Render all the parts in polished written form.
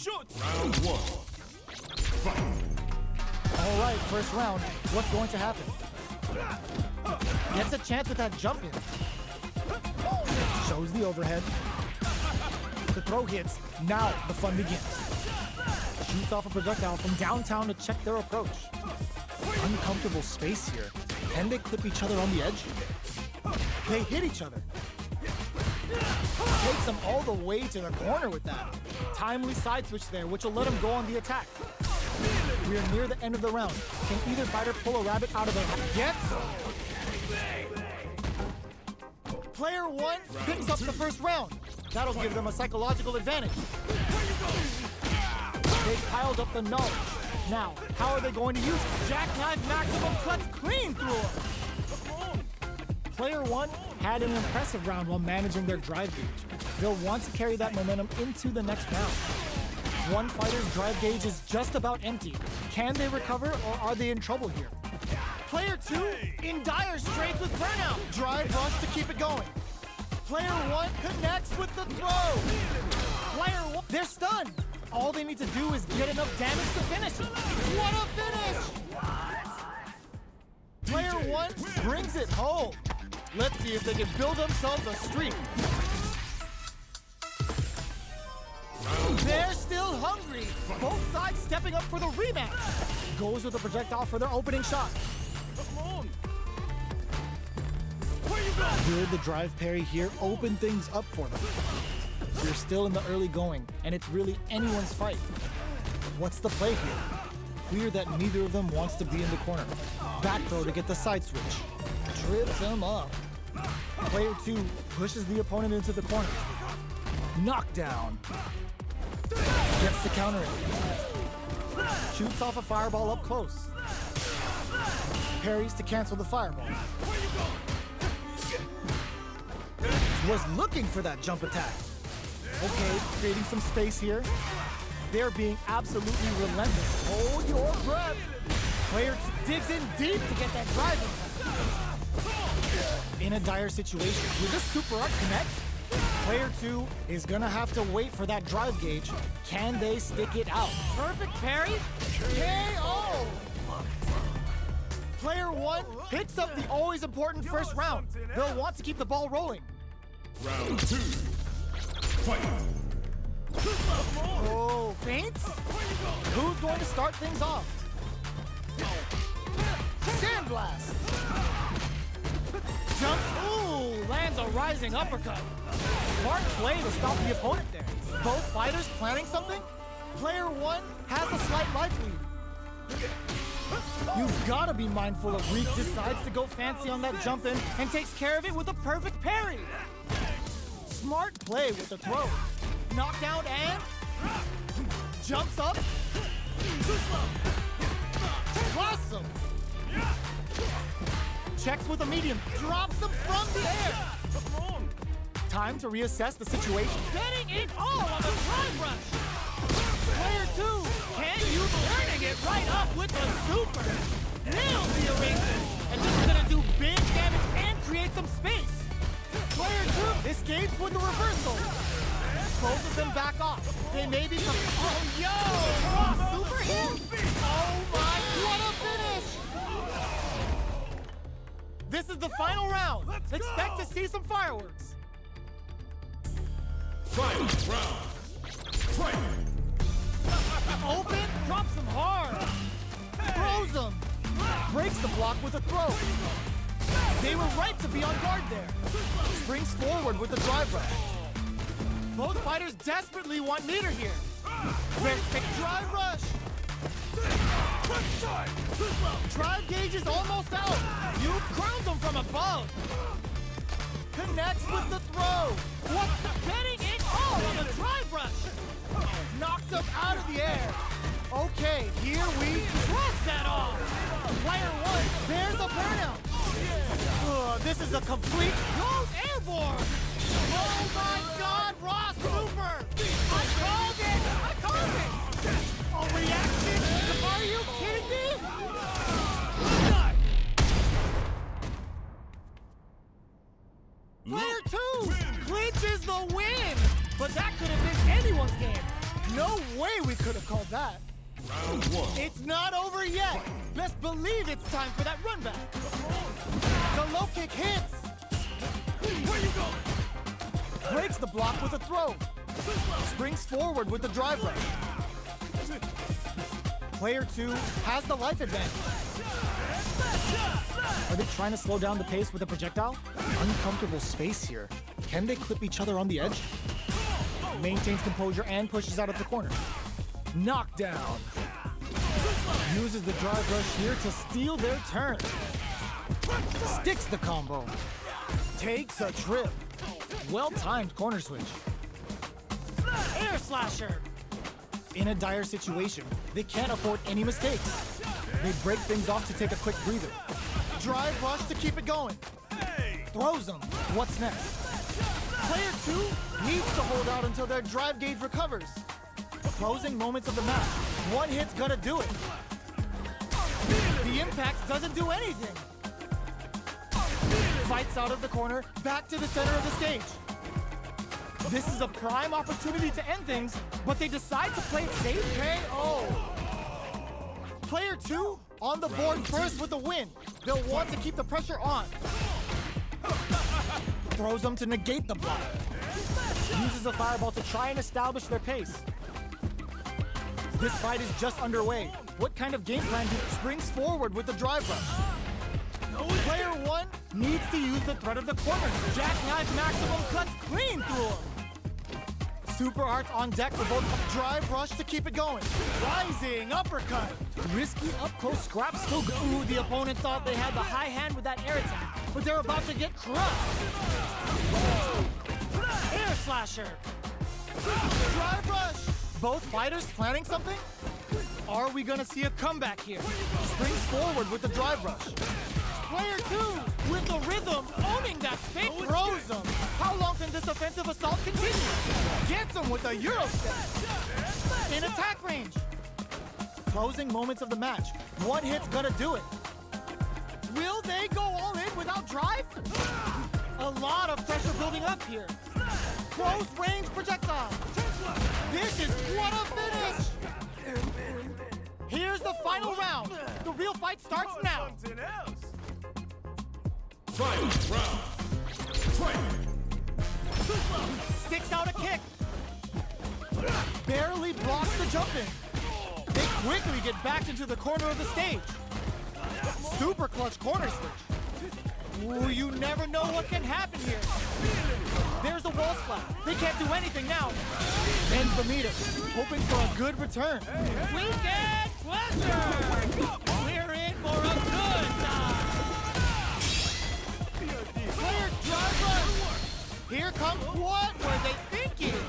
Shoot! Round one. Fight! All right, first round. What's going to happen? Gets a chance with that jump in. Shows the overhead. The throw hits. Now the fun begins. Shoots off a projectile from downtown to check their approach. Uncomfortable space here. Can they clip each other on the edge? They hit each other. Takes them all the way to the corner with that. Timely side switch there, which will let him go on the attack. We are near the end of the round. Can either fighter pull a rabbit out of their hat? Gets Player one picks up the first round. That'll give them a psychological advantage. They piled up the knowledge. Now, how are they going to use it? Jackknife maximum cuts clean through him. Player one had an impressive round while managing their drive gauge. They'll want to carry that momentum into the next round. One fighter's drive gauge is just about empty. Can they recover or are they in trouble here? Player two in dire straits with burnout. Drive rush to keep it going. Player one connects with the throw. Player one, they're stunned. All they need to do is get enough damage to finish it. What a finish! Player one brings it home. Let's see if they can build themselves a streak. They're still hungry. Both sides stepping up for the rematch. Goes with the projectile for their opening shot. Will the drive parry here open things up for them? We're still in the early going, and it's really anyone's fight. What's the play here? Clear that neither of them wants to be in the corner. Back throw to get the side switch. Trips him up. Player two pushes the opponent into the corner. Knockdown. Gets the counter in. Shoots off a fireball up close. Parries to cancel the fireball. Was looking for that jump attack. Okay, creating some space here. They're being absolutely relentless. Hold your breath. Player digs in deep to get that drive attack. In a dire situation, will this super art connect? Player two is gonna have to wait for that drive gauge. Can they stick it out? Perfect parry. KO! Player one picks up the always important first round. They'll want to keep the ball rolling. Round two. Fight! Oh, feints? Who's going to start things off? Sandblast! Jump, ooh, lands a rising uppercut. Smart play to stop the opponent there. Both fighters planning something? Player one has a slight life lead. You've got to be mindful of Reek decides to go fancy on that jump in and takes care of it with a perfect parry. Smart play with the throw. Knockdown and jumps up. Awesome. Checks with a medium. Drops them from the air. Time to reassess the situation. Getting it all on the drive rush. Player two, can you turning it right up with the super? Nails the arrangement. And this is gonna do big damage and create some space. Player two escapes with the reversal. Both of them back off. They may be some. Oh, yo! Raw super hit! Oh my, what a finish! This is the final round. Expect to see some fireworks. Final round. Fight! Open, drops him hard. Throws him. Breaks the block with a throw. They were right to be on guard there. Springs forward with the drive rush. Both fighters desperately want meter here. Drive rush. Drive gauge is almost out. You crowns him from above. Connects with the throw. What? Getting it all on the drive rush. Knocked him out of the air. Okay, here we cross that off. Player one, there's a burnout. This is a complete goes airborne. Oh my God, raw super. I called it. I called it. A reaction? Are you kidding me? Player two clinches the win. But that could have been anyone's game. No way we could have called that. Round one. It's not over yet. Best believe it's time for that run back. The low kick hits. Where you going? Breaks the block with a throw. Springs forward with the drive rush. Player 2 has the life advantage. Are they trying to slow down the pace with a projectile? Uncomfortable space here. Can they clip each other on the edge? Maintains composure and pushes out of the corner. Knockdown. Uses the drive rush here to steal their turn. Sticks the combo. Takes a trip. Well-timed corner switch. Air slasher. In a dire situation, they can't afford any mistakes. They break things off to take a quick breather. Drive rush to keep it going. Throws them. What's next? Player 2 needs to hold out until their drive gauge recovers. Closing moments of the match. One hit's gonna do it. The impact doesn't do anything. Fights out of the corner, back to the center of the stage. This is a prime opportunity to end things, but they decide to play it safe. KO. Player 2 on the board first with a win. They'll want to keep the pressure on. Throws them to negate the block. Uses a fireball to try and establish their pace. This fight is just underway. What kind of game plan springs forward with the drive rush? Player 1 needs to use the threat of the corner. Jackknife maximum cuts clean through him. Super arts on deck for both. Drive rush to keep it going. Rising uppercut. Risky up-close scrap still go. Ooh, the opponent thought they had the high hand with that air attack, but they're about to get crushed. Air slasher. Drive rush. Both fighters planning something? Are we gonna see a comeback here? Springs forward with the drive rush. Player 2 with the rhythm, owning that space, throws him. How long can this offensive assault continue? Gets him with a Euro step. In attack range. Closing moments of the match. One hit's gonna do it. Will they go all in without drive? A lot of pressure building up here. Close range projectile. This is what a finish! Here's the final round. The real fight starts now. Fight round. Fight. Sticks out a kick. Barely blocks the jump in. They quickly get back into the corner of the stage. Super clutch corner switch. Ooh, you never know what can happen here. There's a wall splat. They can't do anything now. Ends the meter, hoping for a good return. Weekend pleasure! We're in for a good time. Player drive rush. Here comes what were they thinking?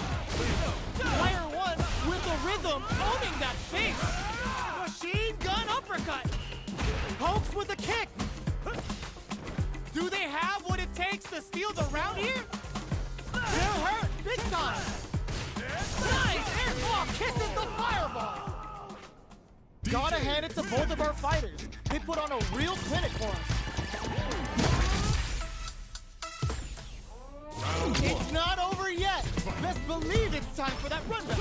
Player 1 with the rhythm, owning that space. Machine gun uppercut. Pokes with a kick. Do they have what it takes to steal the round here? They're hurt big time. Nice air claw kisses the fireball. Gotta hand it to both of our fighters. They put on a real clinic for us. It's not over yet. Best believe it's time for that run back.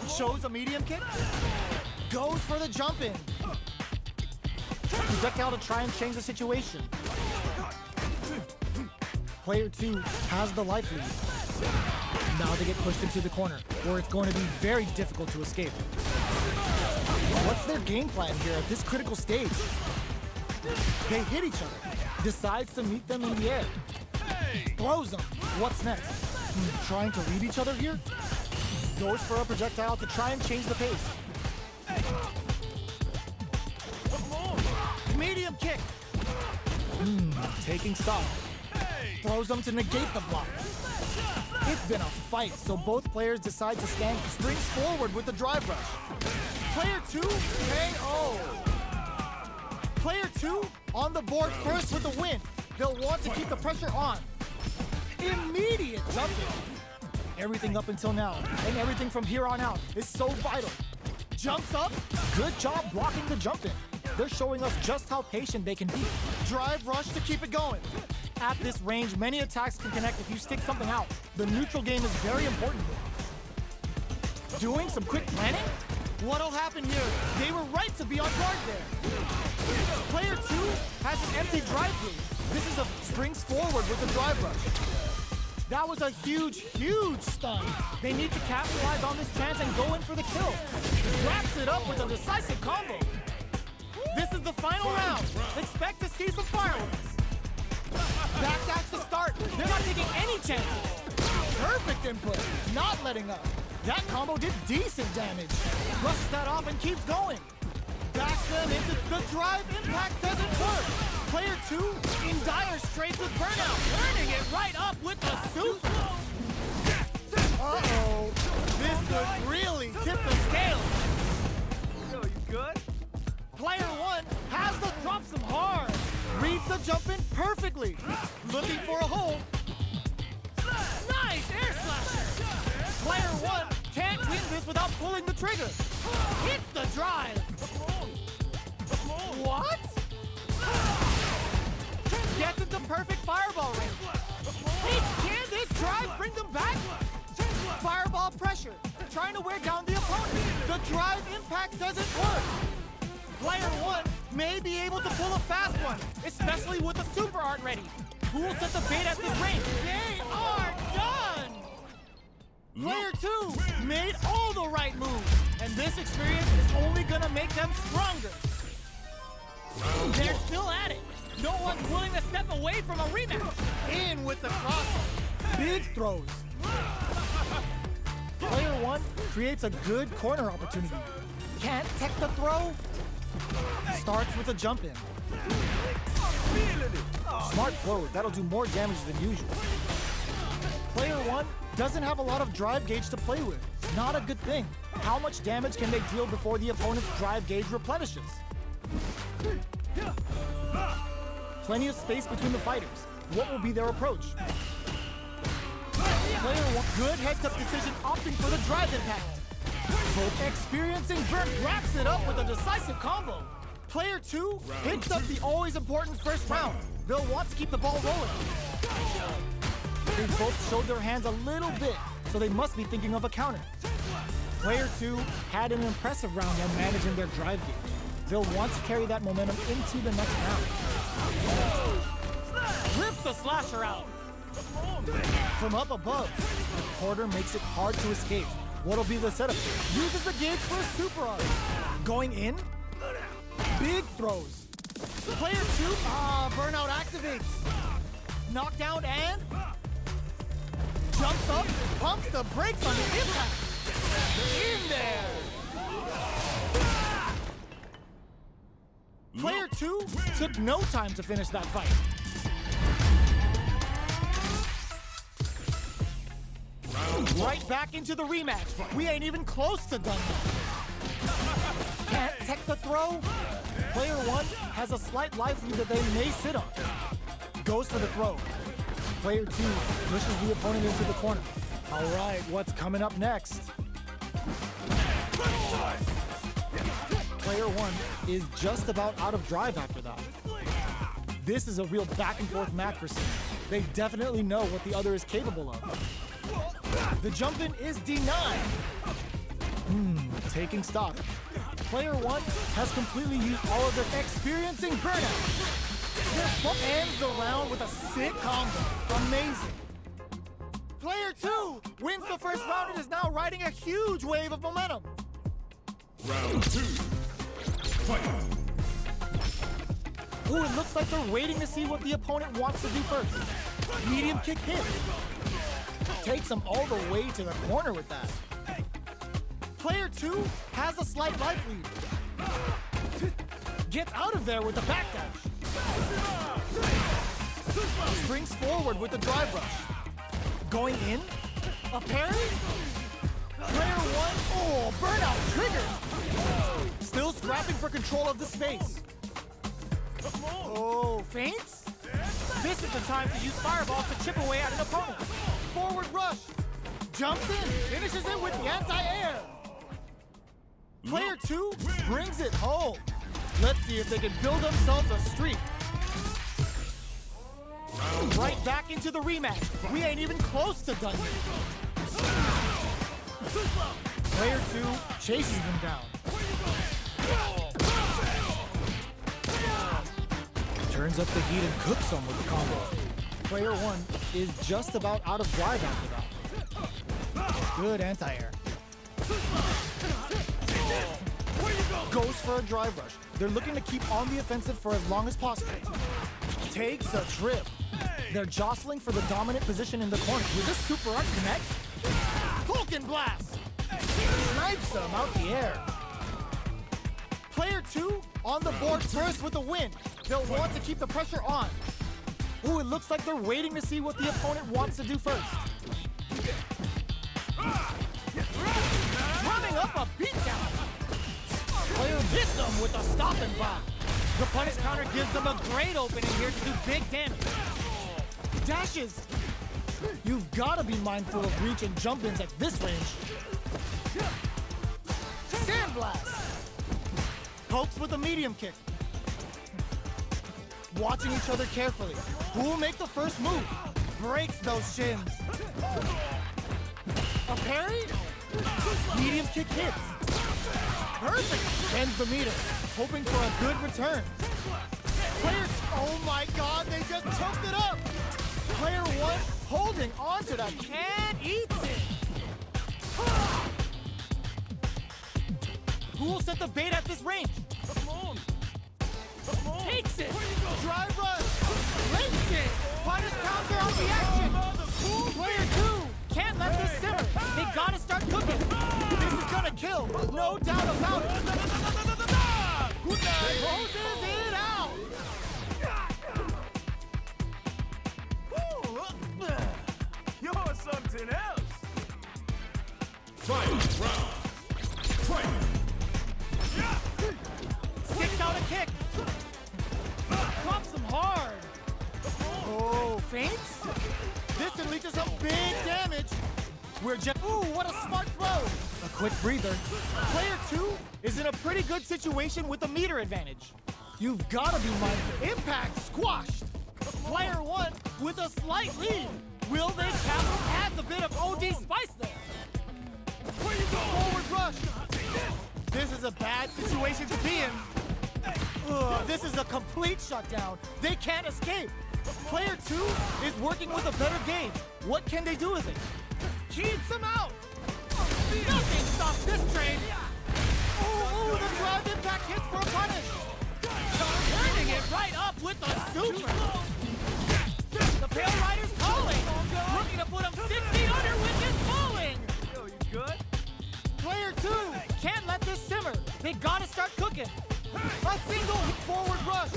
Shows a medium kick. Goes for the jump in. Projectile to try and change the situation. Player 2 has the life lead. Now they get pushed into the corner, where it's going to be very difficult to escape. What's their game plan here at this critical stage? They hit each other. Decides to meet them in the air. Throws them. What's next? Trying to read each other here? Goes for a projectile to try and change the pace. Medium kick. Taking stock. Throws them to negate the block. It's been a fight, so both players decide to stand. Springs forward with the drive rush. Player 2, KO. Player 2 on the board first with the win. They'll want to keep the pressure on. Immediate jump in. Everything up until now, and everything from here on out is so vital. Jumps up. Good job blocking the jump in. They're showing us just how patient they can be. Drive rush to keep it going. At this range, many attacks can connect if you stick something out. The neutral game is very important. Doing some quick planning? What'll happen here? They were right to be on guard there. Player 2 has an empty drive through. This is a springs forward with the drive rush. That was a huge, huge stun. They need to capitalize on this chance and go in for the kill. Wraps it up with a decisive combo. This is the final round. Expect to see some fireworks. Backdash to start. They're not taking any chances. Perfect input. Not letting up. That combo did decent damage. Brushes that off and keeps going. Backs them into the drive impact doesn't work. Player 2 in dire straits with burnout. Turning it right up with the super. Uh-oh. This could really tip the scale. Yo, you good? Player 1 has to drop some hard. Reads the jump in perfectly. Looking for a hole. Nice air slasher. Player 1 can't win this without pulling the trigger. Hits the drive. What? Gets into perfect fireball range. Hey, can this drive bring them back? Fireball pressure. Trying to wear down the opponent. The drive impact doesn't work. Player 1 may be able to pull a fast one, especially with the super art ready. Who will set the bait at this range? They are done! Player 2 made all the right moves, and this experience is only gonna make them stronger. They're still at it. No one's willing to step away from a rematch. In with the cross. Big throws. Player 1 creates a good corner opportunity. Can't tech the throw. Starts with a jump in. Smart throw, that'll do more damage than usual. Player 1 doesn't have a lot of drive gauge to play with. Not a good thing. How much damage can they deal before the opponent's drive gauge replenishes? Plenty of space between the fighters. What will be their approach? Player 1, good heads-up decision opting for the drive impact. Both experiencing burn wraps it up with a decisive combo. Player 2 hits up the always important first round. They'll want to keep the ball rolling. They both showed their hands a little bit, so they must be thinking of a counter. Player 2 had an impressive round on managing their drive gauge. They'll want to carry that momentum into the next round. Rips the slasher out. From up above, the quarter makes it hard to escape. What'll be the setup? Uses the gauge for a super art. Going in. Big throws. Player 2, burnout activates. Knockdown and jumps up, pumps the brakes on the impact. In there. Player 2 took no time to finish that fight. Right back into the rematch. We ain't even close to done yet. Can't tech the throw. Player 1 has a slight life lead that they may sit on. Goes for the throw. Player 2 pushes the opponent into the corner. All right, what's coming up next? Player 1 is just about out of drive after that. This is a real back and forth match for some. They definitely know what the other is capable of. The jump in is denied. Taking stock. Player 1 has completely used all of their experiencing burnout. Ends the round with a sick combo. Amazing. Player 2 wins the first round and is now riding a huge wave of momentum. Round 2. Fight. Ooh, it looks like they're waiting to see what the opponent wants to do first. Medium kick hit. Takes them all the way to the corner with that. Player 2 has a slight life lead. Gets out of there with the backdash. Springs forward with the drive rush. Going in. A parry. Player 1. Oh, burnout triggered. Still scrapping for control of the space. Oh, feints? This is the time to use fireballs to chip away at an opponent. Forward rush. Jumps in. Finishes it with the anti-air. Player 2 brings it home. Let's see if they can build themselves a streak. Right back into the rematch. We ain't even close to done yet. Player 2 chases them down. Turns up the heat and cooks them with the combo. Player 1 is just about out of drive after that. Good anti-air. Goes for a drive rush. They're looking to keep on the offensive for as long as possible. Takes a trip. They're jostling for the dominant position in the corner. Will this super art connect? Vulcan Blast! Snipes them out the air. Player 2 on the board first with a win. They'll want to keep the pressure on. Ooh, it looks like they're waiting to see what the opponent wants to do first. Running up a beatdown. Player hits them with a stop and block. The punish counter gives them a great opening here to do big damage. Dashes. You've got to be mindful of reach and jump-ins at this range. Sandblast. Pokes with a medium kick. Watching each other carefully. Who will make the first move? Breaks those shins. A parry? Medium kick hits. Perfect. Bends the meter. Hoping for a good return. Players, oh my God, they just choked it up. Player 1 holding on to that and eats it. Who will set the bait at this range? Takes it. Drive rush. Links it. Punish counter on the action. Player 2 can't let this simmer. They gotta start cooking. This is gonna kill. No doubt about it. Closes it out. You're something else. Final round. Fight. Sticks out a kick. Drops him hard. Oh, feints? This can lead to some big damage. We're just, ooh, what a smart throw. A quick breather. Player 2 is in a pretty good situation with a meter advantage. You've got to be mindful. Impact squashed. Player 1 with a slight lead. Will they tackle? Adds a bit of OD spice there. Forward rush. This is a bad situation to be in. This is a complete shutdown. They can't escape. Player 2 is working with a better game. What can they do with it? Keeps him out. Nothing stops this train. Ooh, the drive impact hits for a punish. Turning it right up with the super. The Pale Rider's calling. Looking to put him 6 feet under with his falling. Yo, you good? Player 2 can't let this simmer. They gotta start cooking. A single forward rush.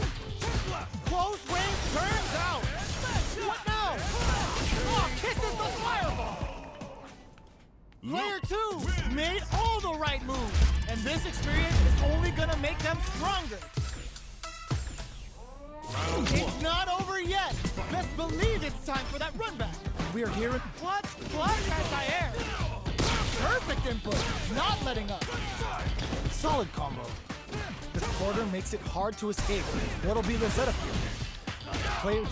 Close range turns out. What now? Oh, kisses the fireball. Player 2 made all the right moves. And this experience is only gonna make them stronger. It's not over yet. Best believe it's time for that run back. We are hearing clutch anti-air. Perfect input, not letting up. Solid combo. The quarter makes it hard to escape. What'll be the setup here? Player 2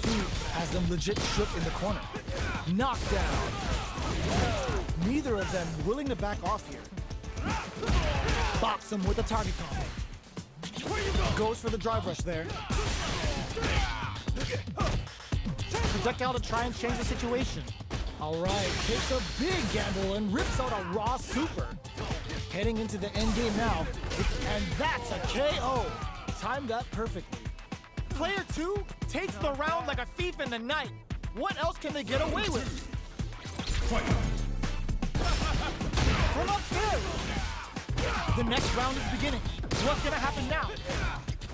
has them legit shook in the corner. Knockdown. Neither of them willing to back off here. Bops him with a target combo. Goes for the drive rush there. Projectile to try and change the situation. All right, takes a big gamble and rips out a raw super. Heading into the end game now, and that's a KO. Timed that perfectly. Player 2 takes the round like a thief in the night. What else can they get away with? Fight. From upstairs. The next round is beginning. What's gonna happen now?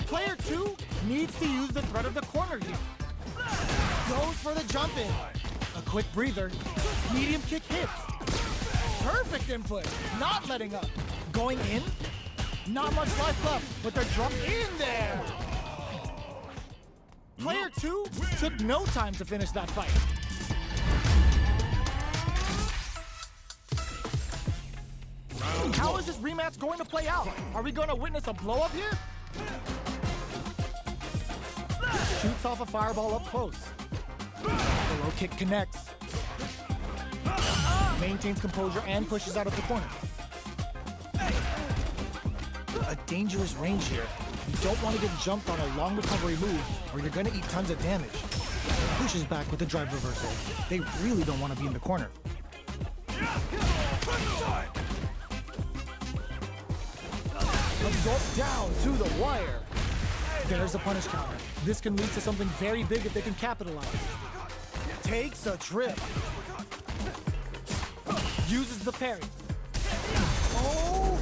Player 2 needs to use the threat of the corner here. Goes for the jump in. A quick breather. Medium kick hits. Perfect input. Not letting up. Going in. Not much life left, but they're dropped in there. Player 2 took no time to finish that fight. How is this rematch going to play out? Are we going to witness a blow-up here? Shoots off a fireball up close. The low kick connects. Maintains composure and pushes out of the corner. a dangerous range here. You don't want to get jumped on a long recovery move, or you're going to eat tons of damage. Pushes back with the drive reversal. They really don't want to be in the corner. Absorb down to the wire. There's a punish counter. This can lead to something very big if they can capitalize. Takes a trip. Uses the parry. Oh!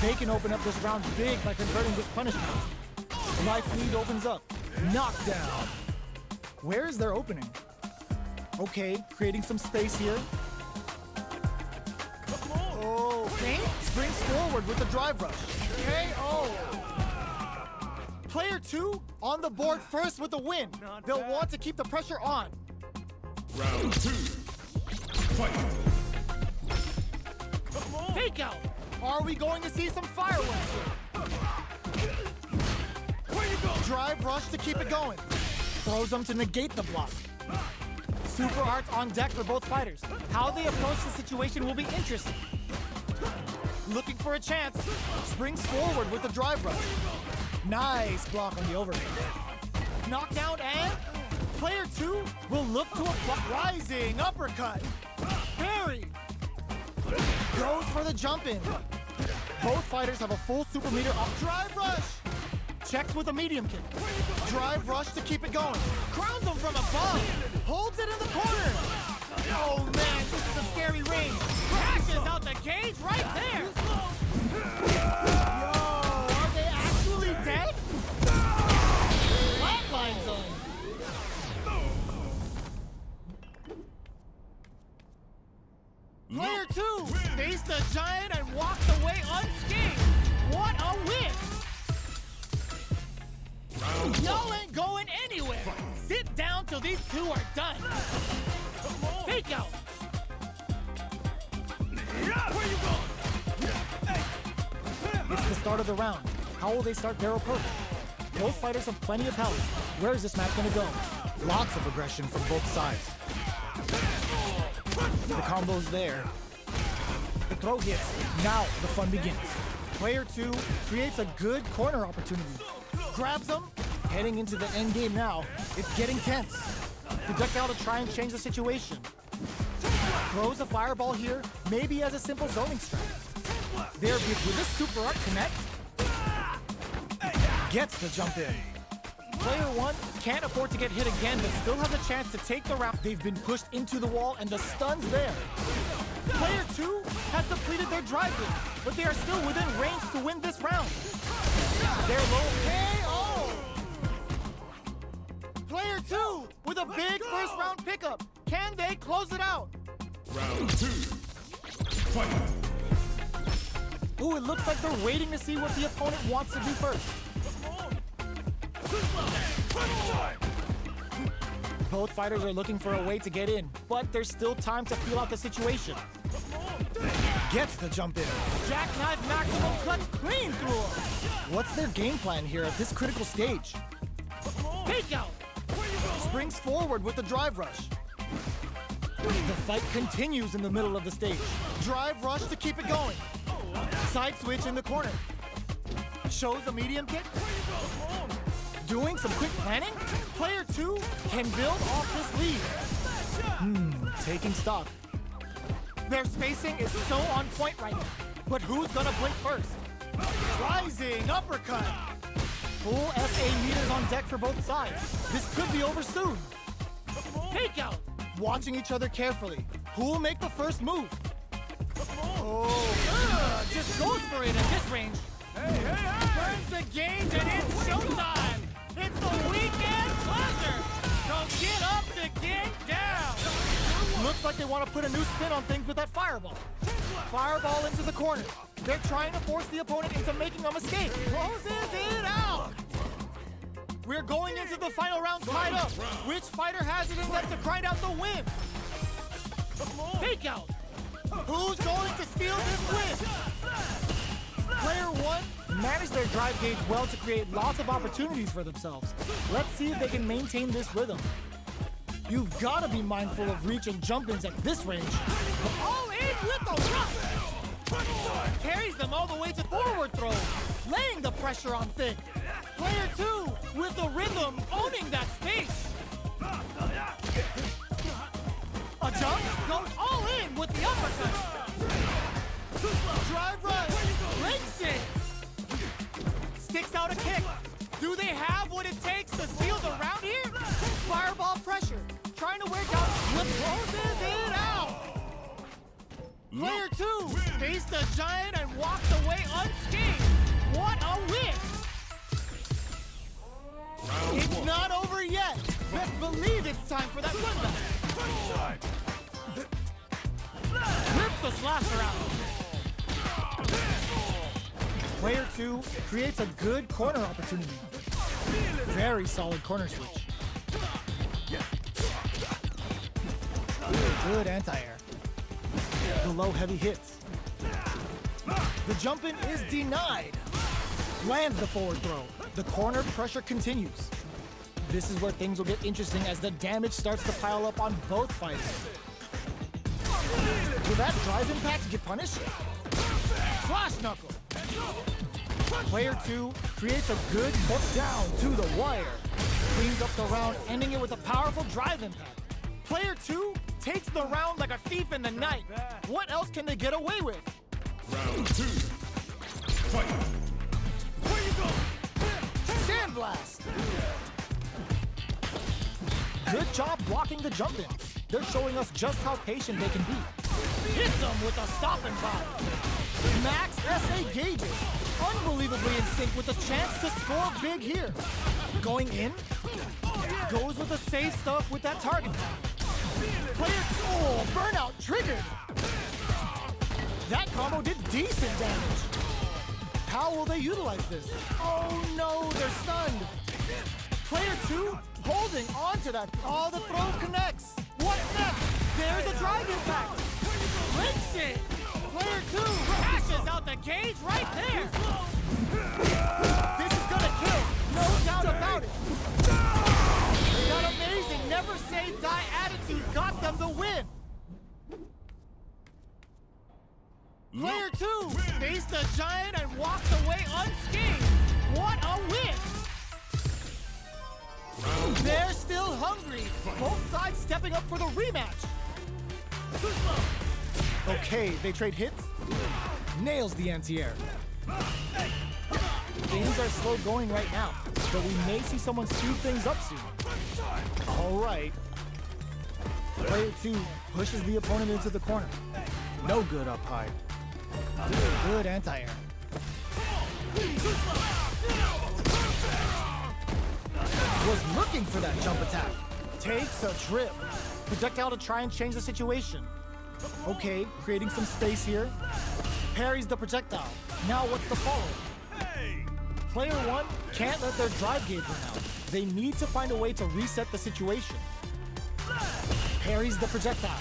They can open up this round big by converting this punish counter. Life lead opens up. Knockdown. Where is their opening? Okay, creating some space here. Oh, feint springs forward with the drive rush. KO. Player 2 on the board first with the win. They'll want to keep the pressure on. Round 2. Fight. Fake out. Are we going to see some fireworks here? Where you go? Drive rush to keep it going. Throws them to negate the block. Super arts on deck for both fighters. How they approach the situation will be interesting. Looking for a chance. Springs forward with the drive rush. Nice block on the overhand. Knockdown and player 2 will look to apply rising uppercut. Parry. Goes for the jump in. Both fighters have a full super meter up. Drive rush. Checks with a medium kick. Drive rush to keep it going. Crowns him from above. Holds it in the corner. Oh man, this is a scary range. Crashes out the cage right there. Yo, are they actually dead? Flatline zone. Player 2 faced the giant and walked away unscathed. What a win! Y'all ain't going anywhere. Sit down till these two are done. Fake out. Where you going? It's the start of the round. How will they start their approach? Both fighters have plenty of health. Where is this match gonna go? Lots of aggression from both sides. The combo's there. The throw hits. Now the fun begins. Player 2 creates a good corner opportunity. Grabs them. Heading into the end game now. It's getting tense. Projectile to try and change the situation. Throws a fireball here, maybe as a simple zoning strike. There, will this super art connect? Gets the jump in. Player 1 can't afford to get hit again, but still has a chance to take the round. They've been pushed into the wall, and the stun's there. Player 2 has depleted their drive game, but they are still within range to win this round. They're low KO! Player 2 with a big first round pickup. Can they close it out? Round 2. Fight. Ooh, it looks like they're waiting to see what the opponent wants to do first. Both fighters are looking for a way to get in, but there's still time to feel out the situation. Gets the jump in. Jackknife maximum cuts clean through him. What's their game plan here at this critical stage? Fake out. Springs forward with the drive rush. The fight continues in the middle of the stage. Drive rush to keep it going. Side switch in the corner. Shows a medium kick. Doing some quick planning. Player 2 can build off this lead. Taking stock. Their spacing is so on point right now. But who's gonna blink first? Rising uppercut. Full FA meters on deck for both sides. This could be over soon. Fake out. Watching each other carefully. Who'll make the first move? Oh, just goes for it at this range. Burns the gauge and it's showtime. It's the weekend pleasure. So get up to get down. Looks like they want to put a new spin on things with that fireball. Fireball into the corner. They're trying to force the opponent into making a mistake. Closes it out. We're going into the final round tied up. Which fighter has it in them to grind out the win? Fake out. Who's going to steal this win? Player 1 managed their drive gauge well to create lots of opportunities for themselves. Let's see if they can maintain this rhythm. You've got to be mindful of reach and jump-ins at this range. All in with the rush! carries them all the way to forward throw, laying the pressure on Thick. Player 2 with the rhythm, owning that space. A jump goes all in with the uppercut. Drive right, links it. Sticks out a kick. Do they have what it takes to seal the round here? Fireball pressure, trying to wear down, closes it out. Player 2 faced the giant and walked away unscathed. What a win! It's not over yet. Best believe it's time for that comeback. Rips the slasher out. Player 2 creates a good corner opportunity. Very solid corner switch. Good anti-air. The low heavy hits. The jump in is denied. Lands the forward throw. The corner pressure continues. This is where things will get interesting as the damage starts to pile up on both fighters. Will that drive impact get punished? Flash knuckle. Player 2 creates a good hook down to the wire. Cleans up the round, ending it with a powerful drive impact. Player 2 takes the round like a thief in the night. What else can they get away with? Round 2. Fight. Where you go? Sandblast! Good job blocking the jump in. They're showing us just how patient they can be. Hits them with a stop and pop. Max SA gauges. Unbelievably in sync with a chance to score big here. Going in. Goes with the safe stuff with that target. Player, oh, burnout triggered. That combo did decent damage. How will they utilize this? Oh no, they're stunned. Player 2 holding on to that. Oh, the throw connects. What next? There's a drive impact. Links it. Player 2 crashes out the cage right there. This is gonna kill. No doubt about it. That amazing never say die attitude got them the win. Player 2 faced the giant and walked away unscathed. What a win! They're still hungry. Both sides stepping up for the rematch. Okay, they trade hits. Nails the anti-air. Things are slow going right now, but we may see someone speed things up soon. All right. Player 2 pushes the opponent into the corner. No good up high. Good anti-air. Was looking for that jump attack. Takes a trip. Projectile to try and change the situation. Okay, creating some space here. Parries the projectile. Now what's the follow? Player 1 can't let their drive gauge run out. They need to find a way to reset the situation. Parries the projectile.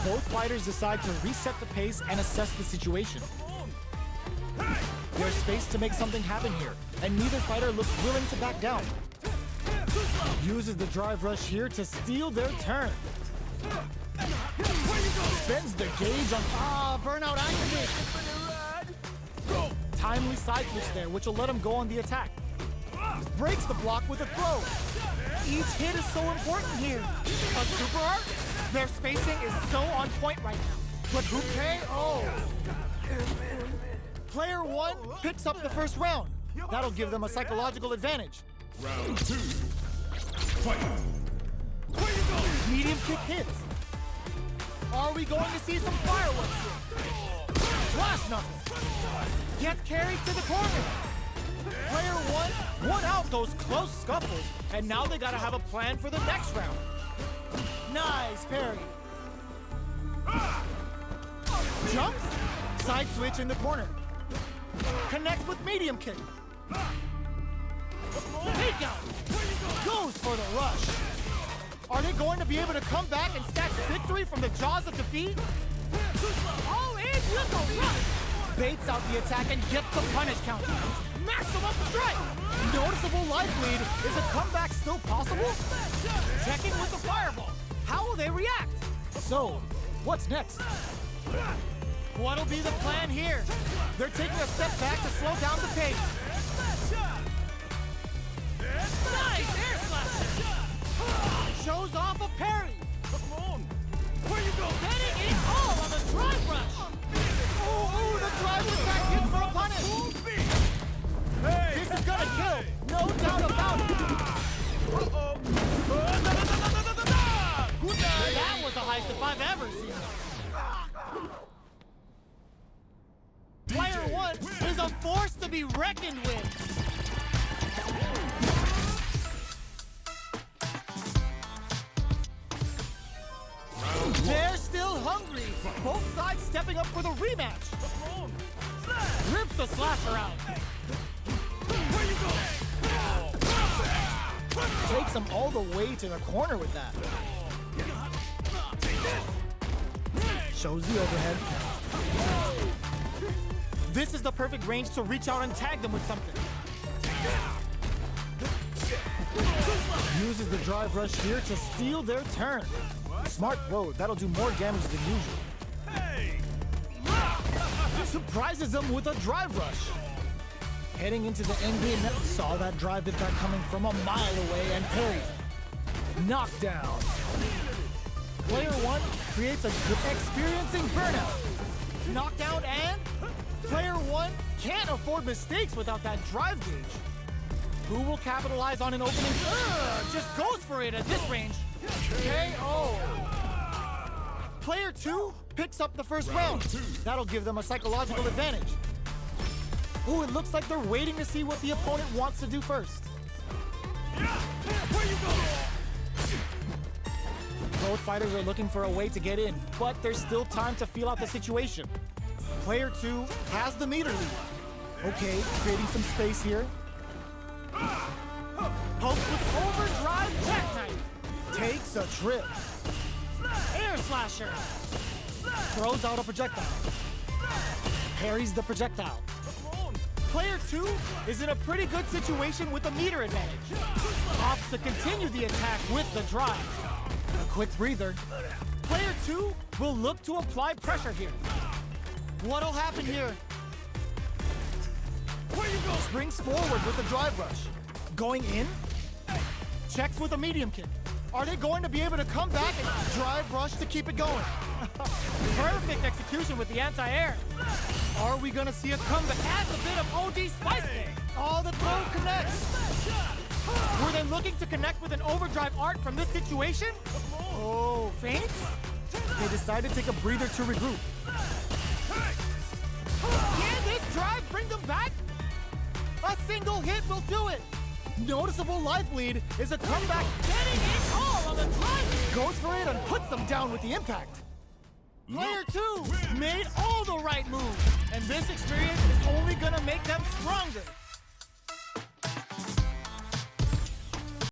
Both fighters decide to reset the pace and assess the situation. There's space to make something happen here, and neither fighter looks willing to back down. Uses the drive rush here to steal their turn. Spends the gauge on... burnout activated. Timely side switch there, which will let him go on the attack. Breaks the block with a throw. Each hit is so important here. A super art? Their spacing is so on point right now. But who pay? Oh. Player 1 picks up the first round. That'll give them a psychological advantage. Round 2. Fight. Medium kick hits. Are we going to see some fireworks here? Flash knuckle. Gets carried to the corner. Player 1 won out those close scuffles, and now they gotta have a plan for the next round. Nice parry. Jumps. Side switch in the corner. Connects with medium kick. Takeout. Goes for the rush. Are they going to be able to come back and snatch victory from the jaws of defeat? All in with the rush. Baits out the attack and gets the punish counter. Maximum strike. Noticeable life lead. Is a comeback still possible? Checking with the fireball. How will they react? So, what's next? What'll be the plan here? They're taking a step back to slow down the pace. Nice air slash! Shows off a parry. Come on! Where you go? Getting it all on the drive rush. Ooh, the drive attack hits for a punish. Hey! This is gonna kill, no doubt about it. Uh-oh! Good night! That was the highest if I've ever seen it. Player 1 is a force to be reckoned with. They're still hungry. Both sides stepping up for the rematch. Come on! Rips the slasher out. Where you go? Takes him all the way to the corner with that. Shows the overhead. This is the perfect range to reach out and tag them with something. Uses the drive rush here to steal their turn. Smart throw, that'll do more damage than usual. Hey! Surprises them with a drive rush. Heading into the end game, saw that drive attack coming from a mile away and parried. Knockdown. Player 1 creates a experiencing burnout. Knockdown and player 1 can't afford mistakes without that drive gauge. Who will capitalize on an opening? Just goes for it at this range. KO. Player 2 picks up the first round. That'll give them a psychological advantage. Ooh, it looks like they're waiting to see what the opponent wants to do first. Where you go? Both fighters are looking for a way to get in, but there's still time to feel out the situation. Player 2 has the meter lead. Okay, creating some space here. Hopes with overdrive jackknife. Takes a trip. Air slasher. Throws out a projectile. Parries the projectile. Player 2 is in a pretty good situation with a meter advantage. Opts to continue the attack with the drive. A quick breather. Player 2 will look to apply pressure here. What'll happen here? Where you go? Springs forward with a drive rush. Going in. Checks with a medium kick. Are they going to be able to come back and drive rush to keep it going? Perfect execution with the anti-air. Are we gonna see a comeback? Adds a bit of OD spice there. Oh, the throw connects. Were they looking to connect with an overdrive art from this situation? Oh, feints? They decided to take a breather to regroup. Can this drive bring them back? A single hit will do it. Noticeable life lead is a comeback. Getting it all on the drive. Goes for it and puts them down with the impact. Player 2 made all the right moves, and this experience is only gonna make them stronger.